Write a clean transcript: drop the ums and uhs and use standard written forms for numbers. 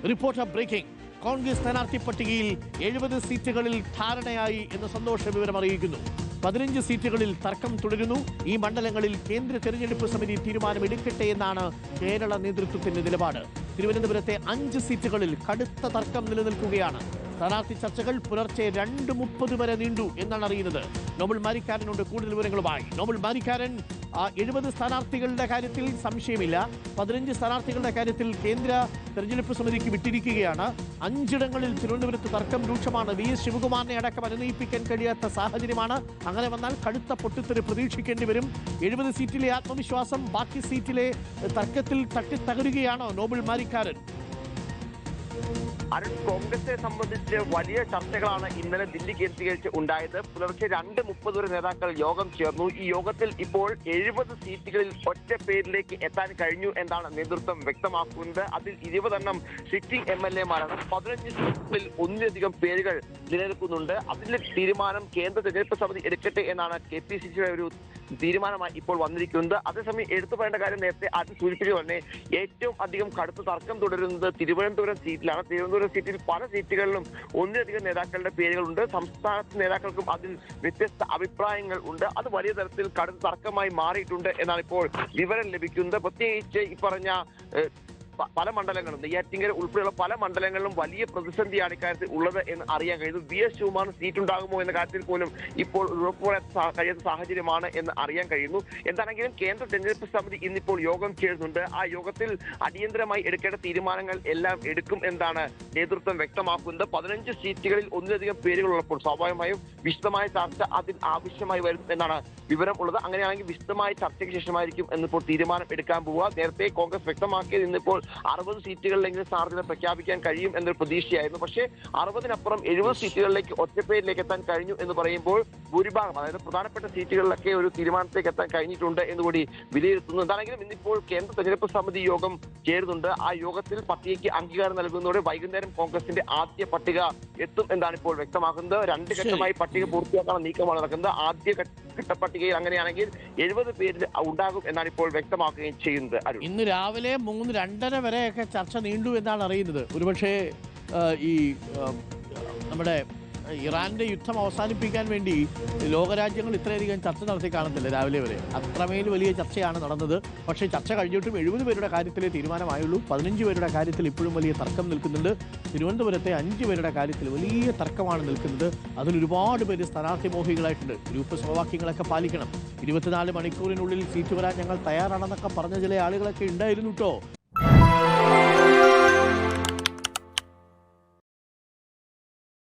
Reporter breaking. Congress സ്ഥാനാർത്ഥി പട്ടികയിൽ 70 സീറ്റുകളിൽ ധാരണയായി എന്ന് സന്തോഷ വിവരം അറിയിക്കുന്നു. 15 സീറ്റുകളിൽ തർക്കം തുടരുന്നു. ഈ മണ്ഡലങ്ങളിൽ കേന്ദ്ര തെരഞ്ഞെടുപ്പ് സമിതി തീരുമാനമെടുക്കട്ടെ എന്നാണ് കേരള നേതൃത്വത്തിന്റെ നിലപാട്. തിരുവനന്തപുരത്തെ 5 സീറ്റുകളിൽ കടുത്ത തർക്കം നിലനിൽക്കുകയാണ്. സ്ഥാനാർത്ഥി ചർച്ചകൾ പുലർച്ചെ 2:30 വരെ നീണ്ടു എന്നാണ് അറിയുന്നത്. നോബൽ മാരിക്കാരനുണ്ട് കൂടുതൽ വിവരങ്ങളുമായി. നോബൽ മാരിക്കാരൻ, 70 സ്ഥാനാർത്ഥികളുടെ കാര്യത്തിൽ സംശയമില്ല. 15 സ്ഥാനാർത്ഥികളുടെ കാര്യത്തിൽ കേന്ദ്ര തെരഞ്ഞെടുപ്പ് സമിതിക്ക് വിട്ടിരിക്കുകയാണ്. 5 ഇടങ്ങളിൽ തിരുവനന്തപുരത്ത് തർക്കം രൂക്ഷമാണ്. വി എസ് ശിവകുമാറിനെ അടക്കം അനുനയിപ്പിക്കാൻ കഴിയാത്ത സാഹചര്യമാണ്. അങ്ങനെ വന്നാൽ കടുത്ത പൊട്ടിത്തെറി പ്രതീക്ഷിക്കേണ്ടി വരും. 70 സീറ്റിലെ ആത്മവിശ്വാസം ബാക്കി സീറ്റിലെ തർക്കത്തിൽ തട്ടിത്തകരുകയാണോ നോബൽ മാരിക്കാരൻ? അരുൺ, കോൺഗ്രസിനെ സംബന്ധിച്ച് വലിയ ചർച്ചകളാണ് ഇന്നലെ ദില്ലി കേന്ദ്രീകരിച്ച് ഉണ്ടായത്. പുലർച്ചെ 2:30 വരെ നേതാക്കൾ യോഗം ചേർന്നു. ഈ യോഗത്തിൽ ഇപ്പോൾ 70 സീറ്റുകളിൽ ഒറ്റ പേരിലേക്ക് എത്താൻ കഴിഞ്ഞു എന്നാണ് നേതൃത്വം വ്യക്തമാക്കുന്നത്. അതിൽ 20 എണ്ണം സിറ്റിംഗ് MLA-മാരാണ്. 15 സീറ്റുകളിൽ ഒന്നിലധികം പേരുകൾ നിലനിൽക്കുന്നുണ്ട്. അതിന്റെ തീരുമാനം കേന്ദ്ര തെരഞ്ഞെടുപ്പ് സമിതി എടുക്കട്ടെ എന്നാണ് KPCCയുടെ ഒരു തീരുമാനമായി ഇപ്പോൾ വന്നിരിക്കുന്നത്. അതേസമയം എടുത്തു പറയേണ്ട കാര്യം, നേരത്തെ ആദ്യം സൂചിപ്പിച്ചത് തന്നെ ഏറ്റവും അധികം കടുത്ത തർക്കം തുടരുന്നത് തിരുവനന്തപുരം സീറ്റിലാണ്. തിരുവനന്തപുരം സീറ്റിൽ പല സീറ്റുകളിലും ഒന്നിലധികം നേതാക്കളുടെ പേരുകളുണ്ട്. സംസ്ഥാന നേതാക്കൾക്കും അതിൽ വ്യത്യസ്ത അഭിപ്രായങ്ങൾ ഉണ്ട്. അത് വലിയ തരത്തിൽ കടുത്ത തർക്കമായി മാറിയിട്ടുണ്ട് എന്നാണ് ഇപ്പോൾ വിവരം ലഭിക്കുന്നത്. പ്രത്യേകിച്ച് ഈ പറഞ്ഞ പല മണ്ഡലങ്ങളും, നെയ്യാറ്റിൻകര ഉൾപ്പെടെയുള്ള പല മണ്ഡലങ്ങളിലും വലിയ പ്രതിസന്ധിയാണ് ഇക്കാര്യത്തിൽ ഉള്ളത് എന്ന് അറിയാൻ കഴിയുന്നു. വി എസ് ശിവകുമാറിന് സീറ്റ് ഉണ്ടാകുമോ എന്ന കാര്യത്തിൽ പോലും ഇപ്പോൾ ഉറപ്പുവരാൻ കഴിയാത്ത സാഹചര്യമാണ് എന്ന് അറിയാൻ കഴിയുന്നു. എന്താണെങ്കിലും കേന്ദ്ര തെരഞ്ഞെടുപ്പ് സമിതി ഇന്നിപ്പോൾ യോഗം ചേരുന്നുണ്ട്. ആ യോഗത്തിൽ അടിയന്തരമായി എടുക്കേണ്ട തീരുമാനങ്ങൾ എല്ലാം എടുക്കും എന്നാണ് നേതൃത്വം വ്യക്തമാക്കുന്നത്. 15 സീറ്റുകളിൽ ഒന്നിലധികം പേരുകളുള്ളപ്പോൾ സ്വാഭാവികമായും വിശദമായ ചർച്ച അതിൽ ആവശ്യമായി വരും എന്നാണ് വിവരം ഉള്ളത്. അങ്ങനെയാണെങ്കിൽ വിശദമായ ചർച്ചയ്ക്ക് ശേഷമായിരിക്കും എന്നിപ്പോൾ തീരുമാനം എടുക്കാൻ പോവുക. നേരത്തെ കോൺഗ്രസ് വ്യക്തമാക്കിയത് ഇന്നിപ്പോൾ 60 സീറ്റുകളിലെങ്കിലും സ്ഥാനാർത്ഥികളെ പ്രഖ്യാപിക്കാൻ കഴിയും എന്നൊരു പ്രതീക്ഷയായിരുന്നു. പക്ഷേ 60-നപ്പുറം 70 സീറ്റുകളിലേക്ക് ഒറ്റപ്പേരിലേക്ക് എത്താൻ കഴിഞ്ഞു എന്ന് പറയുമ്പോൾ ഭൂരിഭാഗം, അതായത് പ്രധാനപ്പെട്ട സീറ്റുകളിലൊക്കെ ഒരു തീരുമാനത്തിലേക്ക് എത്താൻ കഴിഞ്ഞിട്ടുണ്ട് എന്നുകൂടി വിലയിരുത്തുന്നു. എന്താണെങ്കിലും ഇന്നിപ്പോൾ കേന്ദ്ര തെരഞ്ഞെടുപ്പ് സമിതി യോഗം ചേരുന്നുണ്ട്. ആ യോഗത്തിൽ പട്ടികയ്ക്ക് അംഗീകാരം നൽകുന്നതോടെ വൈകുന്നേരം കോൺഗ്രസിന്റെ ആദ്യ പട്ടിക എത്തും എന്നാണ് ഇപ്പോൾ വ്യക്തമാക്കുന്നത്. 2 ഘട്ടമായി പട്ടിക പൂർത്തിയാക്കാനുള്ള നീക്കമാണ് നടക്കുന്നത്. ആദ്യ ഘട്ട പട്ടികയിൽ അങ്ങനെയാണെങ്കിൽ 70 പേര് ഉണ്ടാകും എന്നാണ് ഇപ്പോൾ വ്യക്തമാക്കുകയും ചെയ്യുന്നത്. ഇന്ന് രാവിലെ 3-2:30 വരെയൊക്കെ ചർച്ച നീണ്ടു എന്നാണ് അറിയുന്നത്. ഒരുപക്ഷെ ഈ നമ്മുടെ ഇറാന്റെ യുദ്ധം അവസാനിപ്പിക്കാൻ വേണ്ടി ലോകരാജ്യങ്ങൾ ഇത്രയധികം ചർച്ച നടത്തി കാണത്തില്ല രാവിലെ വരെ. അത്രമേൽ വലിയ ചർച്ചയാണ് നടന്നത്. പക്ഷേ ചർച്ച കഴിഞ്ഞിട്ടും 70 പേരുടെ കാര്യത്തിലേ തീരുമാനമായുള്ളൂ. 15 പേരുടെ കാര്യത്തിൽ ഇപ്പോഴും വലിയ തർക്കം നിൽക്കുന്നുണ്ട്. തിരുവനന്തപുരത്തെ 5 പേരുടെ കാര്യത്തിൽ വലിയ തർക്കമാണ് നിൽക്കുന്നത്. അതിലൊരുപാട് പേര് സ്ഥാനാർത്ഥി മോഹികളായിട്ടുണ്ട്. ഗ്രൂപ്പ് സമവാക്യങ്ങളൊക്കെ പാലിക്കണം. 24 മണിക്കൂറിനുള്ളിൽ സീറ്റ് വരാൻ ഞങ്ങൾ തയ്യാറാണെന്നൊക്കെ പറഞ്ഞ ചില ആളുകളൊക്കെ ഉണ്ടായിരുന്നു കേട്ടോ.